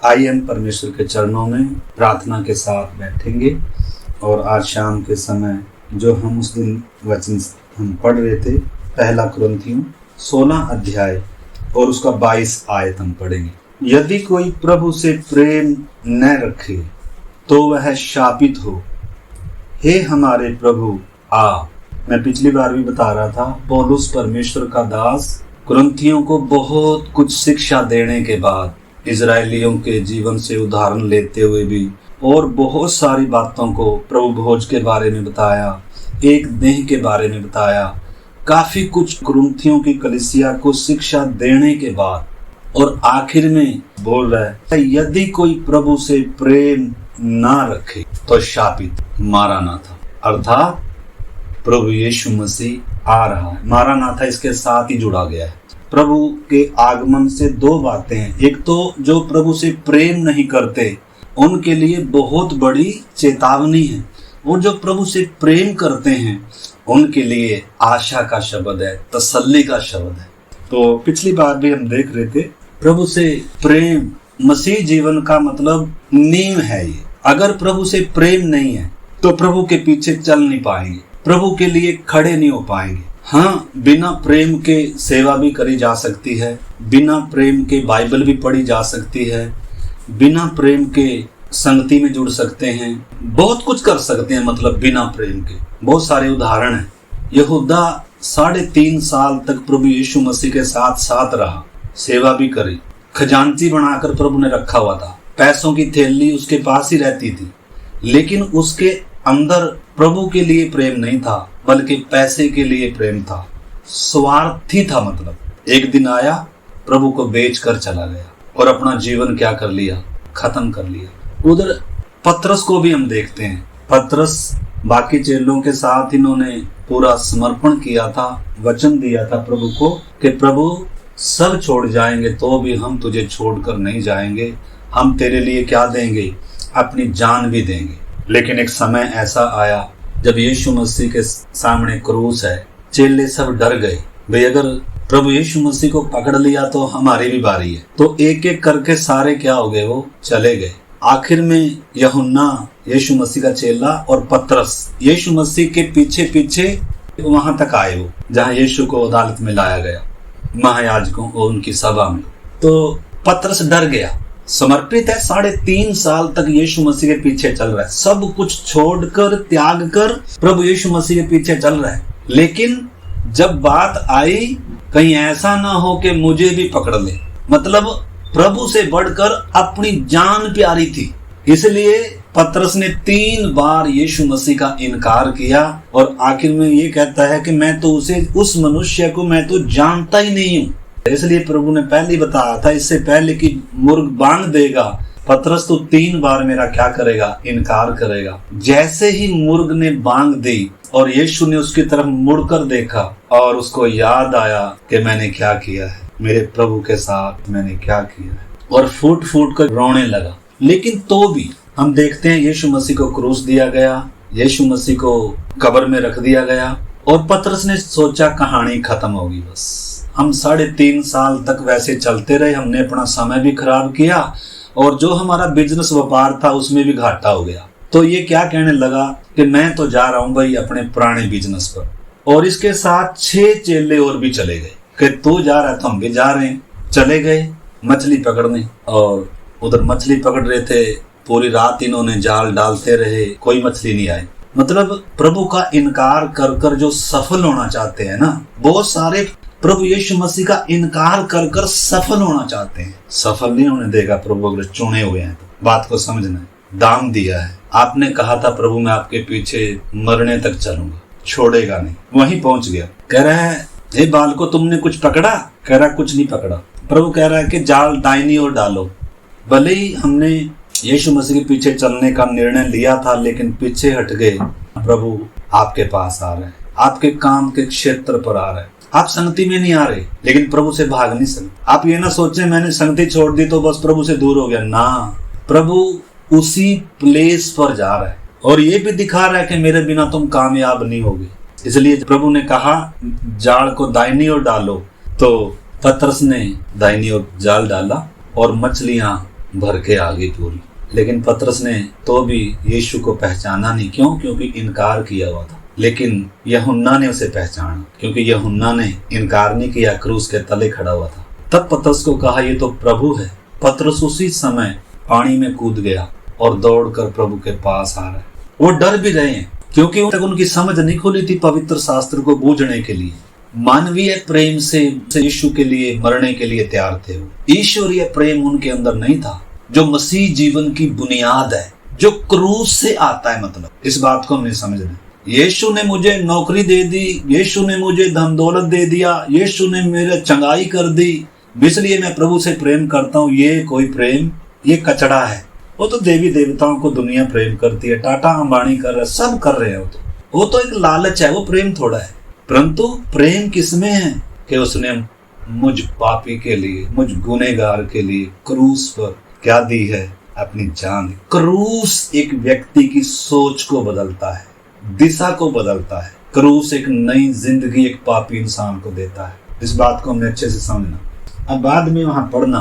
आइए हम परमेश्वर के चरणों में प्रार्थना के साथ बैठेंगे। और आज शाम के समय जो हम उस दिन वचन हम पढ़ रहे थे, पहला कुरिन्थियों 16 अध्याय और उसका 22 आयत हम पढ़ेंगे। यदि कोई प्रभु से प्रेम न रखे तो वह शापित हो। हे हमारे प्रभु आ। मैं पिछली बार भी बता रहा था, पौलुस परमेश्वर का दास कुरिन्थियों को बहुत कुछ शिक्षा देने के बाद, इजरायलियों के जीवन से उदाहरण लेते हुए भी और बहुत सारी बातों को प्रभु भोज के बारे में बताया, एक देह के बारे में बताया, काफी कुछ कुरिन्थियों की कलीसिया को शिक्षा देने के बाद और आखिर में बोल रहा है, यदि कोई प्रभु से प्रेम ना रखे तो शापित। मारानाथा अर्थात प्रभु यीशु मसीह आ रहा है। मारानाथा इसके साथ ही जुड़ा गया है। प्रभु के आगमन से दो बातें हैं। एक तो जो प्रभु से प्रेम नहीं करते उनके लिए बहुत बड़ी चेतावनी है, और जो प्रभु से प्रेम करते हैं उनके लिए आशा का शब्द है, तसल्ली का शब्द है। तो पिछली बार भी हम देख रहे थे, प्रभु से प्रेम मसीह जीवन का मतलब नींव है। ये अगर प्रभु से प्रेम नहीं है तो प्रभु के पीछे चल नहीं पाएंगे, प्रभु के लिए खड़े नहीं हो पाएंगे। हाँ, बिना प्रेम के सेवा भी करी जा सकती है, बिना प्रेम के बाइबल भी पढ़ी जा सकती है, बिना प्रेम के संगति में जुड़ सकते हैं, बहुत कुछ कर सकते हैं। मतलब बिना प्रेम के बहुत सारे उदाहरण हैं। यहूदा 3.5 साल तक प्रभु यीशु मसीह के साथ साथ रहा, सेवा भी करी, खजांची बनाकर प्रभु ने रखा हुआ था, पैसों की थैली उसके पास ही रहती थी, लेकिन उसके अंदर प्रभु के लिए प्रेम नहीं था, बल्कि पैसे के लिए प्रेम था, स्वार्थी था। मतलब एक दिन आया, प्रभु को बेच कर चला गया और अपना जीवन क्या कर लिया, खत्म कर लिया। उधर पतरस को भी हम देखते हैं। पतरस बाकी चेलों के साथ इन्होंने पूरा समर्पण किया था, वचन दिया था प्रभु को कि प्रभु सब छोड़ जाएंगे तो भी हम तुझे छोड़कर नहीं जाएंगे, हम तेरे लिए क्या देंगे, अपनी जान भी देंगे। लेकिन एक समय ऐसा आया जब यीशु मसीह के सामने क्रूस है, चेले सब डर गए, भाई अगर प्रभु यीशु मसीह को पकड़ लिया तो हमारी भी बारी है। तो एक एक करके सारे क्या हो गए, वो चले गए। आखिर में यूहन्ना यीशु मसीह का चेला और पतरस यीशु मसीह के पीछे पीछे वहां तक आए, वो जहां यीशु को अदालत में लाया गया, महायाजकों और उनकी सभा में। तो पतरस डर गया, समर्पित है, 3.5 साल तक यीशु मसीह के पीछे चल रहा है, सब कुछ छोड़कर त्याग कर प्रभु यीशु मसीह के पीछे चल रहा है। लेकिन जब बात आई, कहीं ऐसा ना हो कि मुझे भी पकड़ ले, मतलब प्रभु से बढ़कर अपनी जान प्यारी थी। इसलिए पतरस ने 3 बार यीशु मसीह का इनकार किया और आखिर में ये कहता है कि मैं तो उस मनुष्य को मैं तो जानता ही नहीं हूँ। इसलिए प्रभु ने पहले बताया था, इससे पहले कि मुर्ग बांग देगा, पतरस तो 3 बार मेरा क्या करेगा, इनकार करेगा। जैसे ही मुर्ग ने बांग दी और यीशु ने उसकी तरफ मुड़कर देखा और उसको याद आया कि मैंने क्या किया है, मेरे प्रभु के साथ मैंने क्या किया है, और फूट फूट कर रोने लगा। लेकिन तो भी हम देखते हैं यीशु मसीह को क्रूस दिया गया, यीशु मसीह को कब्र में रख दिया गया और पतरस ने सोचा कहानी खत्म होगी। बस हम 3.5 साल तक वैसे चलते रहे, हमने अपना समय भी खराब किया और जो हमारा बिजनेस व्यापार था उसमें भी घाटा हो गया। तो ये क्या कहने लगा कि मैं तो जा रहा हूं भाई अपने पुराने बिजनेस पर, और इसके साथ 6 चेले और भी चले गए कि तू जा रहा है तो हम भी जा रहे हैं। चले गए मछली पकड़ने, और उधर मछली पकड़ रहे थे, पूरी रात इन्होंने जाल डालते रहे, कोई मछली नहीं आई। मतलब प्रभु का इनकार कर कर जो सफल होना चाहते हैं ना, बहुत सारे प्रभु यीशु मसीह का इनकार कर कर सफल होना चाहते हैं, सफल नहीं होने देगा प्रभु अगर चुने हुए हैं तो। बात को समझना है। दाम दिया है, आपने कहा था प्रभु मैं आपके पीछे मरने तक चलूंगा, छोड़ेगा नहीं, वहीं पहुंच गया। कह रहा है हे बालको तुमने कुछ पकड़ा, कह रहा कुछ नहीं पकड़ा। प्रभु कह रहा है कि जाल दाहिनी ओर डालो। भले ही हमने यीशु मसीह के पीछे चलने का निर्णय लिया था, लेकिन पीछे हट गए। प्रभु आपके पास आ रहे हैं, आपके काम के क्षेत्र पर आ रहे हैं, आप संगति में नहीं आ रहे, लेकिन प्रभु से भाग नहीं सकते। आप ये ना सोचें मैंने संगति छोड़ दी तो बस प्रभु से दूर हो गया, ना, प्रभु उसी प्लेस पर जा रहा है और ये भी दिखा रहा है कि मेरे बिना तुम कामयाब नहीं होगे। इसलिए प्रभु ने कहा जाल को दाहिनी ओर डालो, तो पतरस ने दाहिनी ओर जाल डाला और मछलियां भर के आ गई पूरी। लेकिन पतरस ने तो भी यीशु को पहचाना नहीं। क्यों? क्योंकि इनकार किया हुआ था। लेकिन यूहन्ना ने उसे पहचाना, क्योंकि यूहन्ना ने इनकार नहीं किया, क्रूस के तले खड़ा हुआ था। तब पतरस को कहा, ये तो प्रभु है। पतरस उसी समय पानी में कूद गया और दौड़कर प्रभु के पास आ रहा है। वो डर भी रहे हैं, क्योंकि उन तक उनकी समझ नहीं खुली थी पवित्र शास्त्र को बूझने के लिए। मानवीय प्रेम से यीशु के लिए मरने के लिए तैयार थे। ईश्वरीय प्रेम उनके अंदर नहीं था, जो मसीह जीवन की बुनियाद है, जो क्रूस से आता है। मतलब इस बात को हमने समझना। यीशु ने मुझे नौकरी दे दी, यीशु ने मुझे धन दौलत दे दिया, यीशु ने मेरे चंगाई कर दी, इसलिए मैं प्रभु से प्रेम करता हूँ। ये कोई प्रेम, ये कचड़ा है। वो तो देवी देवताओं को दुनिया प्रेम करती है, टाटा अंबानी कर रहे, सब कर रहे हैं। वो तो एक लालच है, वो प्रेम थोड़ा है। परंतु प्रेम किसमें है कि उसने मुझ पापी के लिए, मुझ गुनहगार के लिए क्रूस पर क्या दी है? अपनी जान। क्रूस एक व्यक्ति की सोच को बदलता है, दिशा को बदलता है। क्रूस एक नई जिंदगी एक पापी इंसान को देता है। इस बात को हमने अच्छे से समझना। अब बाद में वहां पढ़ना,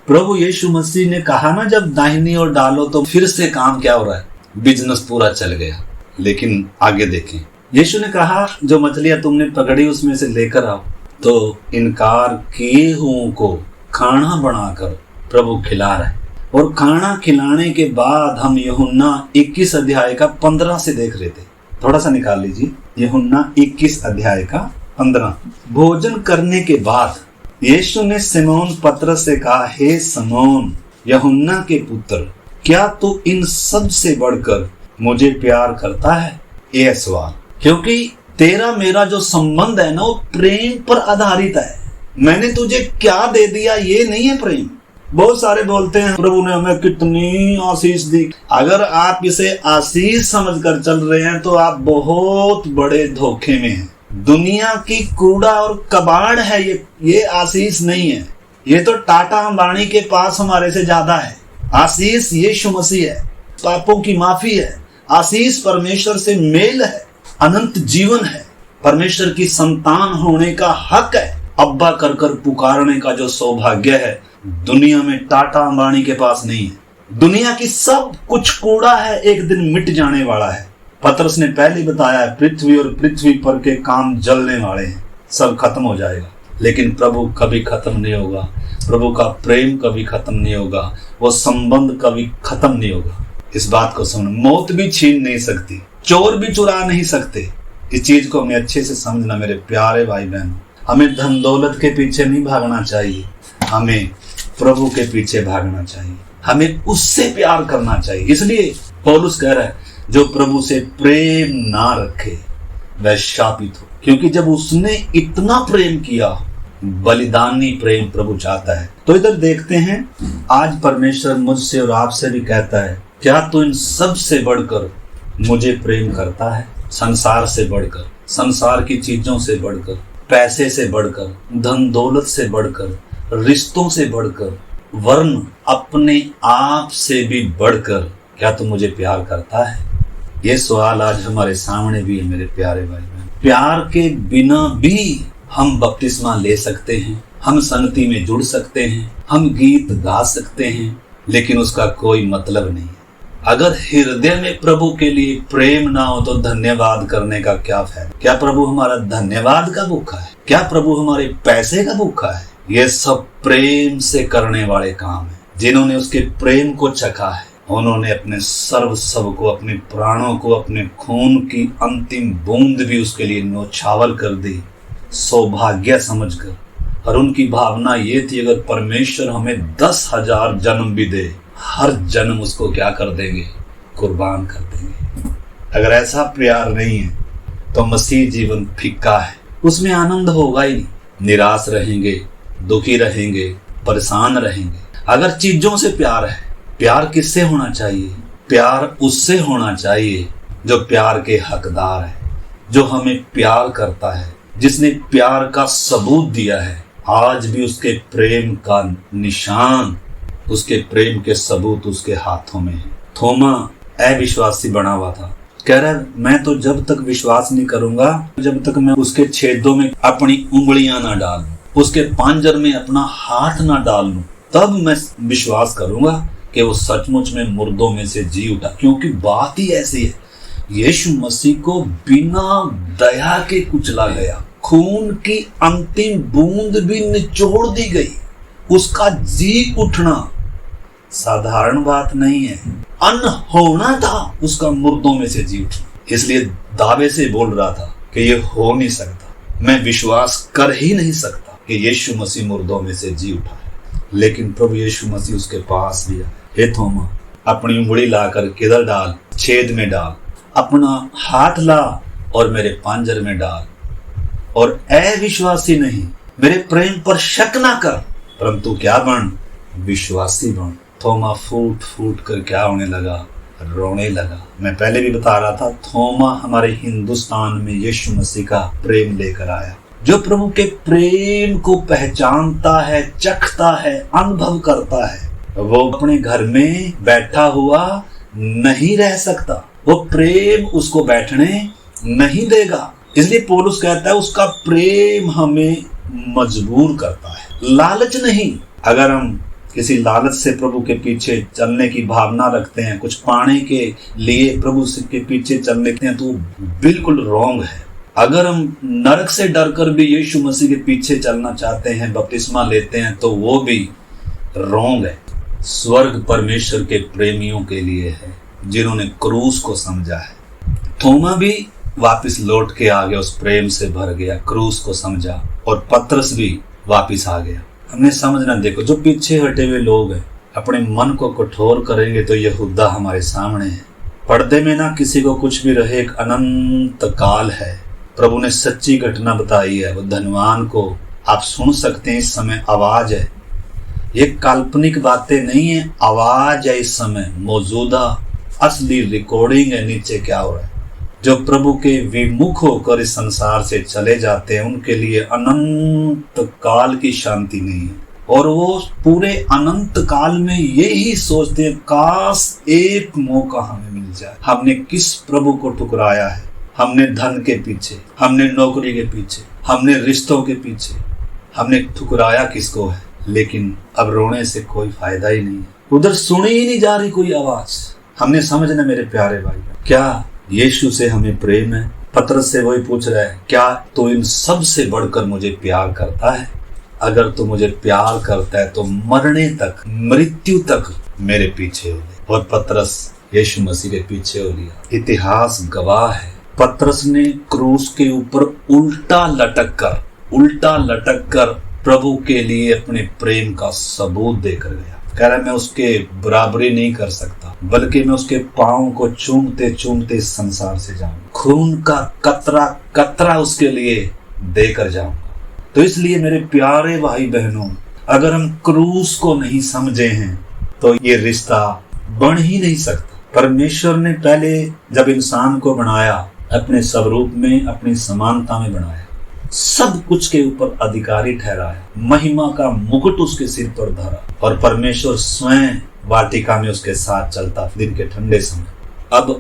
प्रभु यीशु मसीह ने कहा ना, जब दाहिनी ओर डालो तो फिर से काम क्या हो रहा है? बिजनेस पूरा चल गया। लेकिन आगे देखें, यीशु ने कहा, जो मछलियां तुमने पकड़ी उसमें से लेकर आओ। तो इनकार किए हुओं को खाना बनाकर प्रभु खिला रहा है। और खाना खिलाने के बाद हम यूहन्ना 21 अध्याय का 15 से देख रहे थे। थोड़ा सा निकाल लीजिए, यूहन्ना 21 अध्याय का 15। भोजन करने के बाद यीशु ने सिमोन पतरस से कहा, हे सिमोन, यूहन्ना के पुत्र, क्या तू इन सब से बढ़कर मुझे प्यार करता है? यह सवाल, क्योंकि तेरा मेरा जो संबंध है ना, वो प्रेम पर आधारित है। मैंने तुझे क्या दे दिया ये नहीं है प्रेम। बहुत सारे बोलते हैं प्रभु ने हमें कितनी आशीष दी। अगर आप इसे आशीष समझकर चल रहे हैं तो आप बहुत बड़े धोखे में हैं। दुनिया की कूड़ा और कबाड़ है ये आशीष नहीं है। ये तो टाटा अंबानी के पास हमारे से ज्यादा है। आशीष यीशु मसीह है, पापों की माफी है। आशीष परमेश्वर से मेल है, अनंत जीवन है, परमेश्वर की संतान होने का हक है, अब्बा कर कर पुकारने का जो सौभाग्य है, दुनिया में टाटा अंबानी के पास नहीं है। दुनिया की सब कुछ कूड़ा है, एक दिन मिट जाने वाला है। पतरस ने पहले बताया है, पृथ्वी और पृथ्वी पर के काम जलने वाले हैं, सब खत्म हो जाएगा। लेकिन प्रभु कभी खत्म नहीं होगा। प्रभु का प्रेम कभी खत्म नहीं होगा, वो संबंध कभी खत्म नहीं होगा। इस बात को समझ, मौत भी छीन नहीं सकती, चोर भी चुरा नहीं सकते। इस चीज को हमें अच्छे से समझना मेरे प्यारे भाई बहन। हमें धन दौलत के पीछे नहीं भागना चाहिए, हमें प्रभु के पीछे भागना चाहिए, हमें उससे प्यार करना चाहिए। इसलिए पौलुस कह रहा है, जो प्रभु से प्रेम ना रखे वह शापित हो। क्योंकि जब उसने इतना प्रेम किया, बलिदानी प्रेम प्रभु चाहता है। तो इधर देखते हैं, आज परमेश्वर मुझसे और आपसे भी कहता है, क्या तू इन सब से बढ़कर मुझे प्रेम करता है? संसार से बढ़कर, संसार की चीजों से बढ़कर, पैसे से बढ़कर, धन दौलत से बढ़कर, रिश्तों से बढ़कर, वरन अपने आप से भी बढ़कर क्या तू मुझे प्यार करता है? ये सवाल आज हमारे सामने भी है मेरे प्यारे भाई बहन। प्यार के बिना भी हम बपतिस्मा ले सकते हैं, हम संगति में जुड़ सकते हैं, हम गीत गा सकते हैं, लेकिन उसका कोई मतलब नहीं है। अगर हृदय में प्रभु के लिए प्रेम ना हो तो धन्यवाद करने का क्या फायदा? क्या प्रभु हमारा धन्यवाद का भूखा है? क्या प्रभु हमारे पैसे का भूखा है? ये सब प्रेम से करने वाले काम है। जिन्होंने उसके प्रेम को चखा है, उन्होंने अपने सर्वस्व को, अपने प्राणों को, अपने खून की अंतिम बूंद भी उसके लिए न्योछावर कर दी, सौभाग्य समझकर। और उनकी भावना ये थी, अगर परमेश्वर हमें 10,000 जन्म भी दे, हर जन्म उसको क्या कर देंगे? कुर्बान कर देंगे। अगर ऐसा प्यार नहीं है तो मसीह जीवन फीका है, उसमें आनंद होगा ही नहीं। निराश रहेंगे, दुखी रहेंगे, परेशान रहेंगे। अगर चीजों से प्यार है, प्यार किससे होना चाहिए? प्यार उससे होना चाहिए जो प्यार के हकदार है, जो हमें प्यार करता है, जिसने प्यार का सबूत दिया है। आज भी उसके प्रेम का निशान, उसके प्रेम के सबूत उसके हाथों में है। थोमा अविश्वासी बना हुआ था, कह रहा है, मैं तो जब तक विश्वास नहीं करूंगा, जब तक मैं उसके छेदों में अपनी उंगलियां ना डालूं, उसके पांजर में अपना हाथ ना डाल लूं, तब मैं विश्वास करूंगा कि वो सचमुच में मुर्दों में से जी उठा। क्योंकि बात ही ऐसी है, यीशु मसीह को बिना दया के कुचला गया, खून की अंतिम बूंद भी निचोड़ दी गई। उसका जी उठना साधारण बात नहीं है, अनहोना था उसका मुर्दों में से जी उठना। इसलिए दावे से बोल रहा था कि ये हो नहीं सकता, मैं विश्वास कर ही नहीं सकता कि यीशु मसीह मुर्दों में से जी उठा है। लेकिन प्रभु यीशु मसीह उसके पास लिया, हे थोमा अपनी उंगली लाकर किधर डाल, छेद में डाल, अपना हाथ ला और मेरे पांजर में डाल, और अविश्वासी नहीं, मेरे प्रेम पर शक ना कर, परंतु क्या बन, विश्वासी बन। थोमा फूट फूट कर क्या होने लगा, रोने लगा। मैं पहले भी बता रहा था, थोमा हमारे हिंदुस्तान में यीशु मसीह का प्रेम लेकर आया। जो प्रभु के प्रेम को पहचानता है, चखता है, अनुभव करता है, वो अपने घर में बैठा हुआ नहीं रह सकता, वो प्रेम उसको बैठने नहीं देगा। इसलिए पौलुस कहता है उसका प्रेम हमें मजबूर करता है, लालच नहीं। अगर हम किसी लालच से प्रभु के पीछे चलने की भावना रखते हैं, कुछ पाने के लिए प्रभु के पीछे चलने हैं, तो बिल्कुल रॉन्ग है। अगर हम नरक से डरकर भी यीशु मसीह के पीछे चलना चाहते हैं, बपतिस्मा लेते हैं, तो वो भी रॉन्ग है। स्वर्ग परमेश्वर के प्रेमियों के लिए है, जिन्होंने क्रूस को समझा है। थोमा भी वापस लौट के आ गया, उस प्रेम से भर गया, क्रूस को समझा, और पतरस भी वापस आ गया। हमने समझना, देखो जो पीछे हटे हुए लोग हैं, अपने मन को कठोर करेंगे तो यहूदा हमारे सामने है। पर्दे में ना किसी को कुछ भी रहे, एक अनंत काल है। प्रभु ने सच्ची घटना बताई है, वो धनवान को आप सुन सकते हैं। इस समय आवाज है, ये काल्पनिक बातें नहीं है, आवाज है इस समय, मौजूदा असली रिकॉर्डिंग है। नीचे क्या हो रहा है, जो प्रभु के विमुख होकर इस संसार से चले जाते हैं, उनके लिए अनंत काल की शांति नहीं है। और वो पूरे अनंत काल में यही सोचते हैं, काश एक मौका हमें मिल जाए। हमने किस प्रभु को ठुकराया है, हमने धन के पीछे, हमने नौकरी के पीछे, हमने रिश्तों के पीछे, हमने ठुकराया किसको है। लेकिन अब रोने से कोई फायदा ही नहीं है, उधर सुनी ही नहीं जा रही कोई आवाज। हमने समझना मेरे प्यारे भाई, क्या यीशु से हमें प्रेम है? पतरस से वही पूछ रहा है, क्या तो इन सब से बढ़कर मुझे प्यार करता है? अगर तो मुझे प्यार करता है तो मरने तक, मृत्यु तक मेरे पीछे हो गए। और पतरस यीशु मसीह के पीछे हो लिया। इतिहास गवाह है, पतरस ने क्रूस के ऊपर उल्टा लटक कर प्रभु के लिए अपने प्रेम का सबूत देकर गया। कह रहा मैं उसके बराबरी नहीं कर सकता, बल्कि मैं उसके पाँव को चूमते चूमते इस संसार से जाऊंगा, खून का कतरा कतरा उसके लिए देकर जाऊंगा। तो इसलिए मेरे प्यारे भाई बहनों, अगर हम क्रूस को नहीं समझे हैं तो ये रिश्ता बन ही नहीं सकता। परमेश्वर ने पहले जब इंसान को बनाया, अपने स्वरूप में, अपनी समानता में बनाया, सब कुछ के ऊपर अधिकारी ठहराया, महिमा का मुकुट उसके सिर पर धरा, और परमेश्वर स्वयं वाटिका में उसके साथ चलता दिन के ठंडे समय। अब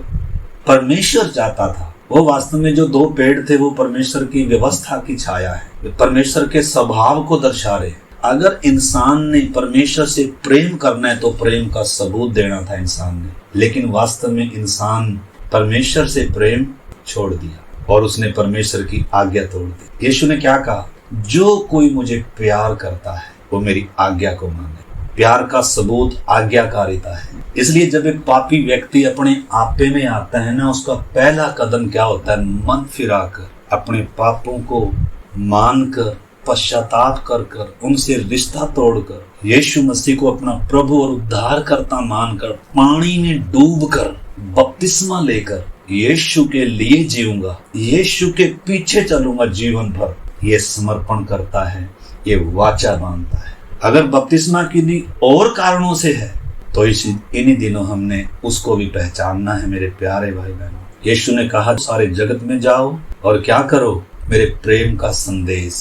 परमेश्वर चाहता था, वो वास्तव में जो दो पेड़ थे वो परमेश्वर की व्यवस्था की छाया है, परमेश्वर के स्वभाव को दर्शा रहे। अगर इंसान ने परमेश्वर से प्रेम करना है तो प्रेम का सबूत देना था इंसान ने, लेकिन वास्तव में इंसान परमेश्वर से प्रेम छोड़ दिया और उसने परमेश्वर की आज्ञा तोड़ दी। यीशु ने क्या कहा, जो कोई मुझे प्यार करता है वो मेरी आज्ञा को माने। प्यार का सबूत आज्ञाकारिता है। इसलिए जब एक पापी व्यक्ति अपने आपे में आता है ना, उसका पहला कदम क्या होता है, मन फिराकर, अपने पापों को मानकर, पश्चाताप कर उनसे रिश्ता तोड़कर, यीशु मसीह को अपना प्रभु और उद्धारकर्ता मानकर, पानी में डूबकर, बपतिस्मा लेकर, यीशु के लिए जीऊंगा, यीशु के पीछे चलूंगा जीवन भर, ये समर्पण करता है, ये वाचा बांधता है। अगर बपतिस्मा किन्हीं और कारणों से है तो इन्हीं दिनों हमने उसको भी पहचानना है। मेरे प्यारे भाई बहनों, यीशु ने कहा सारे जगत में जाओ और क्या करो, मेरे प्रेम का संदेश,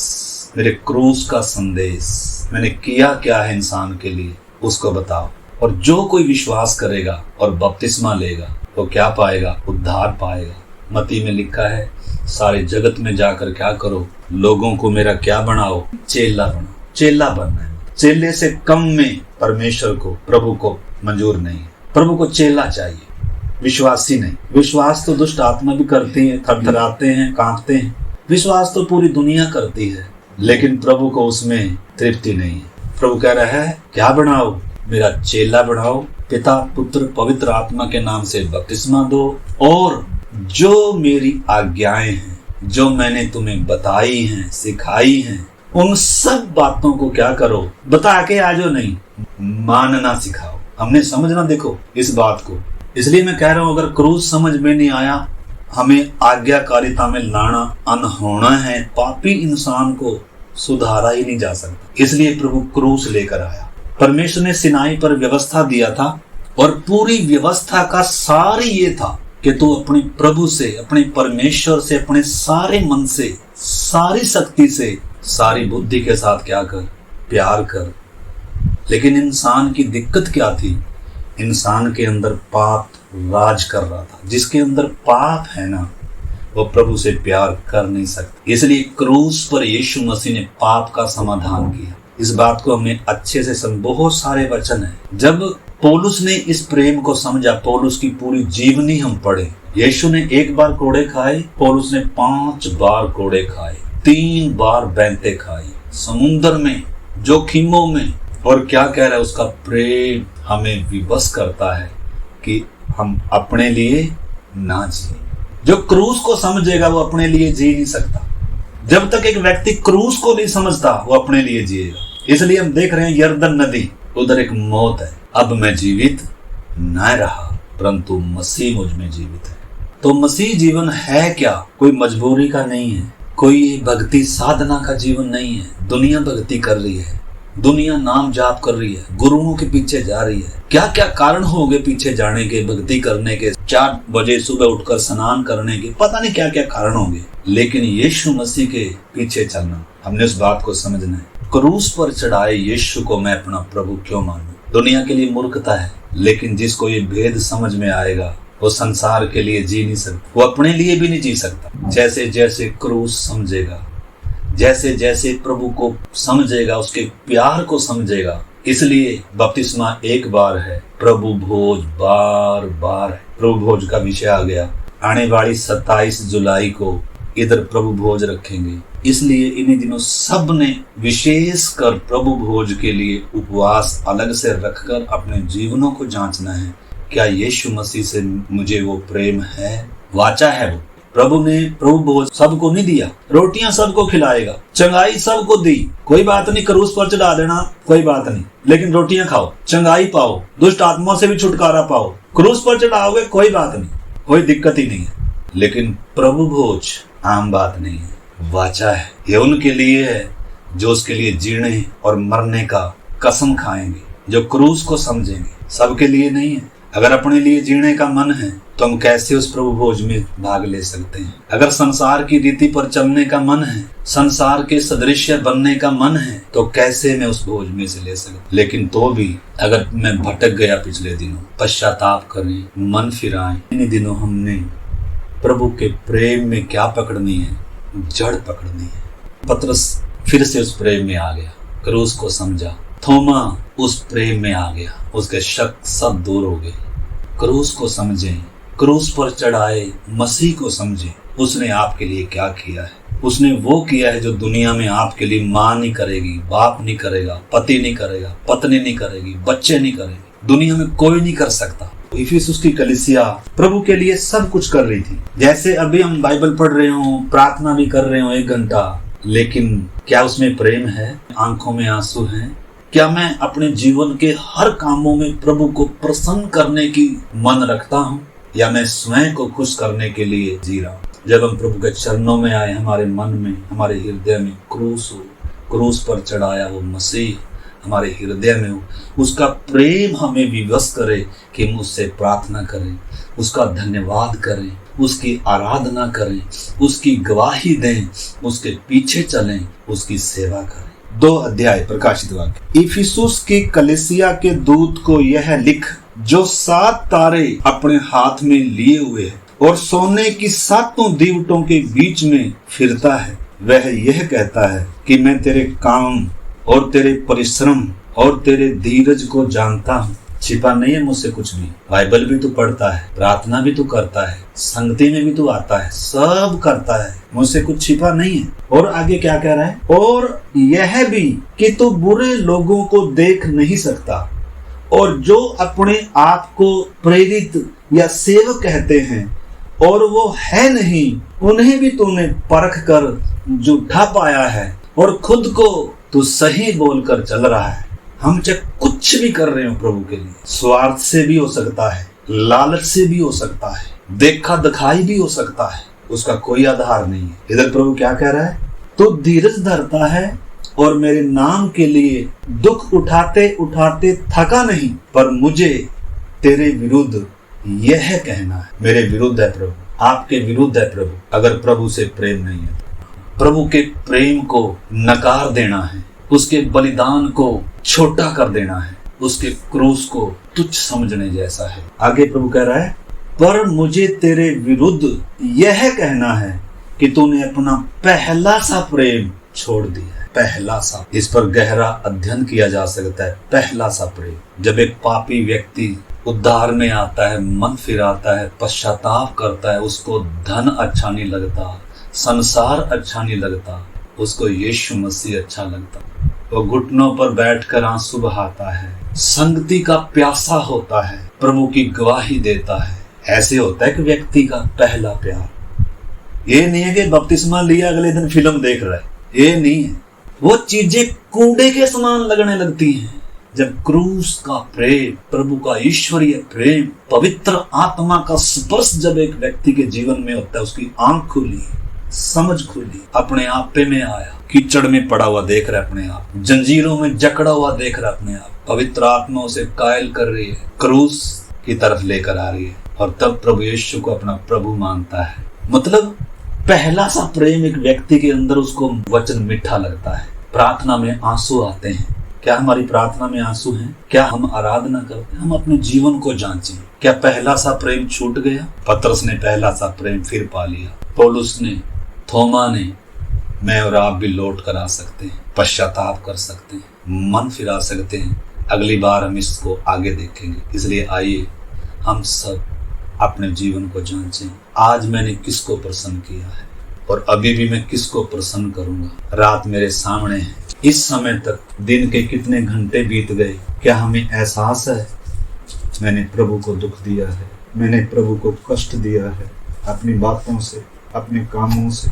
मेरे क्रूस का संदेश, मैंने किया क्या है इंसान के लिए उसको बताओ। और जो कोई विश्वास करेगा और बपतिस्मा लेगा तो क्या पाएगा, उद्धार पाएगा। मत्ती में लिखा है, सारे जगत में जाकर क्या करो, लोगों को मेरा क्या बनाओ, चेला बनाओ। चेला बनना है, चेले से कम में परमेश्वर को, प्रभु को मंजूर नहीं है। प्रभु को चेला चाहिए, विश्वासी नहीं। विश्वास तो दुष्ट आत्मा भी करती है, थरथराते हैं, कांपते हैं। विश्वास तो पूरी दुनिया करती है, लेकिन प्रभु को उसमें तृप्ति नहीं है। प्रभु कह रहा है क्या बनाओ, मेरा चेला बनाओ, पिता पुत्र पवित्र आत्मा के नाम से बपतिस्मा दो, और जो मेरी आज्ञाएं हैं, जो मैंने तुम्हें बताई हैं, सिखाई हैं, उन सब बातों को क्या करो, बता के आ जाओ, नहीं मानना सिखाओ। हमने समझना देखो इस बात को। इसलिए मैं कह रहा हूं, अगर क्रूस समझ में नहीं आया, हमें आज्ञाकारिता में लाना अनहोना है। पापी इंसान को सुधारा ही नहीं जा सकता, इसलिए प्रभु क्रूस लेकर आया। परमेश्वर ने सिनाई पर व्यवस्था दिया था, और पूरी व्यवस्था का सार ये था कि तू अपने प्रभु से, अपने परमेश्वर से, अपने सारे मन से, सारी शक्ति से, सारी बुद्धि के साथ क्या कर, प्यार कर। लेकिन इंसान की दिक्कत क्या थी, इंसान के अंदर पाप राज कर रहा था। जिसके अंदर पाप है ना, वो प्रभु से प्यार कर नहीं सकता। इसलिए क्रूस पर यीशु मसीह ने पाप का समाधान किया। इस बात को हमें अच्छे से बहुत सारे वचन है। जब पौलुस ने इस प्रेम को समझा, पौलुस की पूरी जीवनी हम पढ़े। यीशु ने 1 बार कोड़े खाए, पौलुस ने 5 बार कोड़े खाए, 3 बार बैंते खाई, समुद्र में, जोखिमों में। और क्या कह रहा है, उसका प्रेम हमें विवश करता है कि हम अपने लिए ना जिए। जो क्रूस को समझेगा वो अपने लिए जी नहीं सकता। जब तक एक व्यक्ति क्रूस को नहीं समझता, वो अपने लिए जिएगा। इसलिए हम देख रहे हैं यरदन नदी, उधर एक मौत है। अब मैं जीवित न रहा, परंतु मसीह मुझ में जीवित है। तो मसीह जीवन है क्या? कोई मजबूरी का नहीं है, कोई भक्ति साधना का जीवन नहीं है। दुनिया भक्ति कर रही है, दुनिया नाम जाप कर रही है, गुरुओं के पीछे जा रही है। क्या क्या कारण होंगे पीछे जाने के, भक्ति करने के, 4 बजे सुबह उठकर स्नान करने के, पता नहीं क्या क्या कारण होंगे। लेकिन यीशु मसीह के पीछे चलना, हमने उस बात को समझना है। क्रूस पर चढ़ाए यीशु को मैं अपना प्रभु क्यों मानूं? दुनिया के लिए मूर्खता है, लेकिन जिसको ये भेद समझ में आएगा वो संसार के लिए जी नहीं सकता, वो अपने लिए भी नहीं जी सकता। जैसे जैसे क्रूस समझेगा, जैसे जैसे प्रभु को समझेगा, उसके प्यार को समझेगा। इसलिए बपतिस्मा 1 बार है, प्रभु भोज बार बार है। प्रभु भोज का विषय आ गया। आने वाली 27 जुलाई को इधर प्रभु भोज रखेंगे। इसलिए इन्हीं दिनों सब ने विशेष कर प्रभु भोज के लिए उपवास अलग से रखकर अपने जीवनों को जांचना है। क्या यीशु मसीह से मुझे वो प्रेम है? वाचा है वो। प्रभु ने प्रभु भोज सबको नहीं दिया, रोटियां सबको खिलाएगा, चंगाई सबको दी। कोई बात नहीं, क्रूस पर चढ़ा देना कोई बात नहीं, लेकिन रोटियां खाओ, चंगाई पाओ, दुष्ट आत्माओं से भी छुटकारा पाओ। क्रूस पर चढ़ाओगे कोई बात नहीं, कोई दिक्कत ही नहीं है। लेकिन प्रभु भोज आम बात नहीं है, वाचा है। ये उनके लिए है जो उसके लिए जीने और मरने का कसम खाएंगे, जो क्रूस को समझेंगे। सबके लिए नहीं है। अगर अपने लिए जीने का मन है तो हम कैसे उस प्रभु भोज में भाग ले सकते हैं? अगर संसार की रीति पर चलने का मन है, संसार के सदृश्य बनने का मन है, तो कैसे मैं उस भोज में से ले सकता? लेकिन तो भी अगर मैं भटक गया पिछले दिनों, पश्चाताप करें, मन फिराएं। इन दिनों हमने प्रभु के प्रेम में क्या पकड़नी है? जड़ पकड़नी है। पतरस फिर से उस प्रेम में आ गया, क्रूस को समझा। थोमा उस प्रेम में आ गया, उसके शक सब दूर हो गए। क्रूस को समझें, क्रूस पर चढ़ाए मसीह को समझें। उसने आपके लिए क्या किया है? उसने वो किया है जो दुनिया में आपके लिए माँ नहीं करेगी, बाप नहीं करेगा, पति नहीं करेगा, पत्नी नहीं करेगी, बच्चे नहीं करेंगे, दुनिया में कोई नहीं कर सकता। इफिसुस की कलीसिया प्रभु के लिए सब कुछ कर रही थी। जैसे अभी हम बाइबल पढ़ रहे हो, प्रार्थना भी कर रहे हो 1 घंटा, लेकिन क्या उसमें प्रेम है? आंखों में आंसू हैं? क्या मैं अपने जीवन के हर कामों में प्रभु को प्रसन्न करने की मन रखता हूँ, या मैं स्वयं को खुश करने के लिए जी रहा हूँ? जब हम प्रभु के चरणों में आए, हमारे मन में, हमारे हृदय में क्रूस हो, क्रूस पर चढ़ाया वो मसीह हमारे हृदय में हो, उसका प्रेम हमें विवश करे कि हम उससे प्रार्थना करें, उसका धन्यवाद करें, उसकी आराधना करें, उसकी गवाही दें, उसके पीछे चलें, उसकी सेवा करें। 2 अध्याय प्रकाशित वाक्य। इफिसुस की कलीसिया के दूत को यह लिख, जो 7 तारे अपने हाथ में लिए हुए है और सोने की 7 दीवटों के बीच में फिरता है, वह यह कहता है कि मैं तेरे काम और तेरे परिश्रम और तेरे धीरज को जानता हूँ। छिपा नहीं है मुझसे कुछ भी। बाइबल भी तू पढ़ता है, प्रार्थना भी तू करता है, संगति में भी तू आता है, सब करता है, मुझसे कुछ छिपा नहीं है। और आगे क्या कह रहा है, और यह भी कि तू बुरे लोगों को देख नहीं सकता, और जो अपने आप को प्रेरित या सेवक कहते हैं और वो है नहीं, उन्हें भी तूने परख कर झूठा पाया है, और खुद को तू सही बोलकर चल रहा है। हम चाहे कुछ भी कर रहे हो प्रभु के लिए, स्वार्थ से भी हो सकता है, लालच से भी हो सकता है, देखा दिखाई भी हो सकता है, उसका कोई आधार नहीं है। इधर प्रभु क्या कह रहा है, तू धीरज धरता है और मेरे नाम के लिए दुख उठाते उठाते थका नहीं, पर मुझे तेरे विरुद्ध यह कहना है। मेरे विरुद्ध है प्रभु, आपके विरुद्ध है प्रभु। अगर प्रभु से प्रेम नहीं है, प्रभु के प्रेम को नकार देना है, उसके बलिदान को छोटा कर देना है, उसके क्रूस को तुच्छ समझने जैसा है। आगे प्रभु कह रहा है, पर मुझे तेरे विरुद्ध यह कहना है कि तूने अपना पहला सा प्रेम छोड़ दिया है। पहला सा, इस पर गहरा अध्ययन किया जा सकता है। पहला सा प्रेम। जब एक पापी व्यक्ति उद्धार में आता है, मन फिराता है, पश्चाताप करता है, उसको धन अच्छा नहीं लगता, संसार अच्छा नहीं लगता, उसको यीशु मसीह अच्छा लगता, वो घुटनों पर बैठकर आंसू बहाता है, संगति का प्यासा होता है, प्रभु की गवाही देता है। ऐसे होता है कि व्यक्ति का पहला प्यार। ये नहीं है कि बपतिस्मा लिया अगले दिन फिल्म देख रहा है, ये नहीं है। वो चीजें कूड़े के समान लगने लगती हैं जब क्रूस का प्रेम, प्रभु का ईश्वरीय प्रेम, पवित्र आत्मा का स्पर्श जब एक व्यक्ति के जीवन में होता है, उसकी आंख खुली, समझ खुली, अपने आप पे में आया, कीचड़ में पड़ा हुआ देख रहा है अपने आप, जंजीरों में जकड़ा हुआ देख रहा है अपने आप, पवित्र आत्मा उसे कायल कर रही है, क्रूस की तरफ लेकर आ रही है, और तब प्रभु यीशु को अपना प्रभु मानता है। मतलब पहला सा प्रेम एक व्यक्ति के अंदर, उसको वचन मीठा लगता है। प्रार्थना में आंसू आते हैं। क्या हमारी प्रार्थना में आंसू हैं? क्या हम आराधना करते हैं? हम अपने जीवन को जांचें। क्या पहला सा प्रेम छूट गया? पतरस ने पहला सा प्रेम फिर पा लिया, पौलुस ने, थोमा ने, मैं और आप भी लौट कर आ सकते हैं, पश्चाताप कर सकते हैं, मन फिरा सकते हैं। अगली बार हम इसको आगे देखेंगे। इसलिए आइए हम सब अपने जीवन को जांचें। आज मैंने किसको प्रसन्न किया है और अभी भी मैं किसको प्रसन्न करूंगा। रात मेरे सामने है, इस समय तक दिन के कितने घंटे बीत गए। क्या हमें एहसास है मैंने प्रभु को दुख दिया है, मैंने प्रभु को कष्ट दिया है, अपनी बातों से, अपने कामों से,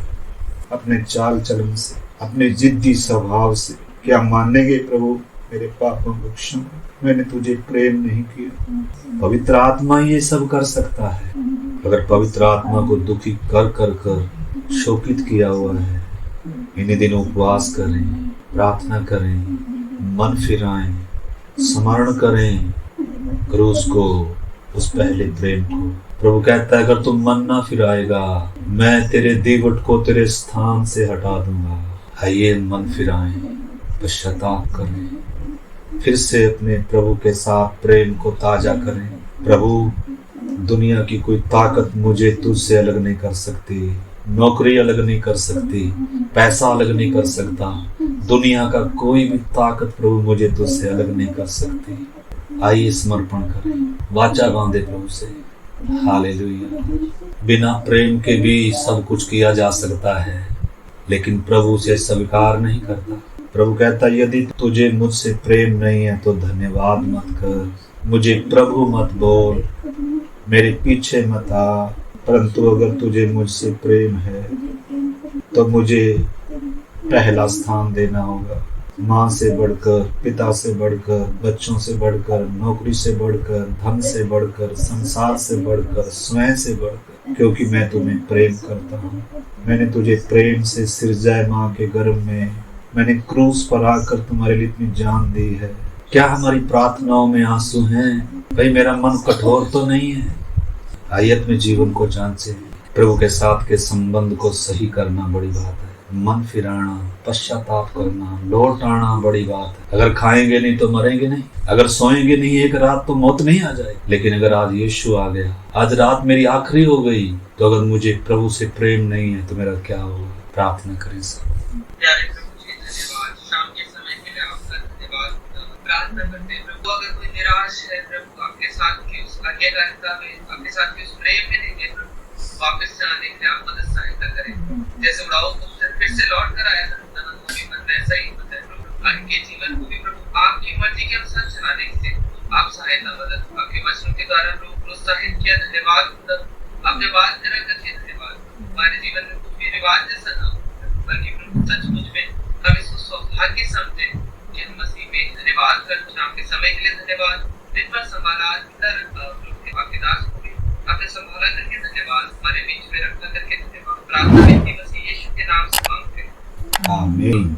अपने चाल चलन से, अपने जिद्दी स्वभाव से। क्या मानेंगे प्रभु मेरे पापों को क्षमा, मैंने तुझे प्रेम नहीं किया। पवित्र आत्मा ये सब कर सकता है। अगर पवित्र आत्मा को दुखी कर कर कर शोकित किया हुआ है, इन्हीं दिनों उपवास करें, प्रार्थना करें, मन फिराएं, स्मरण करें क्रूस को, उस पहले प्रेम को। प्रभु कहता है अगर तुम मन ना फिराएगा, मैं तेरे दीवट को तेरे स्थान से हटा दूंगा। आइए मन फिराएं, पश्चाताप करें, फिर से अपने प्रभु के साथ प्रेम को ताजा करें। प्रभु, दुनिया की कोई ताकत मुझे तुझसे अलग नहीं कर सकती, नौकरी अलग नहीं कर सकती, पैसा अलग नहीं कर सकता, दुनिया का कोई भी ताकत प्रभु मुझे तुझसे अलग नहीं कर सकती। आइए समर्पण करें, वाचा बांधे प्रभु से। हालेलुया। बिना प्रेम के भी सब कुछ किया जा सकता है, लेकिन प्रभु से स्वीकार नहीं करता। प्रभु कहता यदि तुझे मुझसे प्रेम नहीं है तो धन्यवाद मत कर, मुझे प्रभु मत बोल, मेरे पीछे मत आ, परंतु अगर तुझे मुझसे प्रेम है तो मुझे पहला स्थान देना होगा। माँ से बढ़कर, पिता से बढ़कर, बच्चों से बढ़कर, नौकरी से बढ़कर, धन से बढ़कर, संसार से बढ़कर, स्वयं से बढ़कर, क्योंकि मैं तुम्हें प्रेम करता हूँ। मैंने तुझे प्रेम से सिरजाए माँ के गर्भ में, मैंने क्रूस पर आकर तुम्हारे लिए इतनी जान दी है। क्या हमारी प्रार्थनाओं में आंसू हैं? भाई मेरा मन कठोर तो नहीं है। आइए अपने जीवन को जांचें। प्रभु के साथ के संबंध को सही करना बड़ी बात है। मन फिराना, पश्चाताप करना, लौट आना बड़ी बात है। अगर खाएंगे नहीं तो मरेंगे नहीं, अगर सोएंगे नहीं एक रात तो मौत नहीं आ जाएगी। लेकिन अगर आज यीशु आ गया, आज रात मेरी आखिरी हो गई, तो अगर मुझे प्रभु से प्रेम नहीं है तो मेरा क्या होगा? प्रार्थना करें सब। आश है प्रभु आपके साथ की उस आज्ञाकारिता में, आपके साथ की उस प्रेम में नहीं है प्रभु, वापस से आने के लिए आप मदद सहायता करें। जैसे उड़ाऊ कबूतर फिर से लौट कर आया था मन वैसा ही बताए प्रभु, आगे जीवन को भी प्रभु आपकी मर्जी के अनुसार चलाने के लिए आप सहायता मदद, आपके वचनों के द्वारा लोग प्रोत्साहित किया। धन्यवाद खुदा, आपने बात करा करके धन्यवाद। हमारे जीवन में कुछ भी रिवाज जैसा ना हो, बल्कि प्रभु सचमुच में हम इसको सौभाग्य समझे कि हम मसीह में रिवाज कर। शाम के समय के लिए धन्यवाद, दिन भर संभाला आपके दास को भी आपने संभाला करके धन्यवाद, हमारे बीच में रखा करके धन्यवाद। प्रार्थना में मसीह यीशु के नाम से मांगते हैं, आमीन।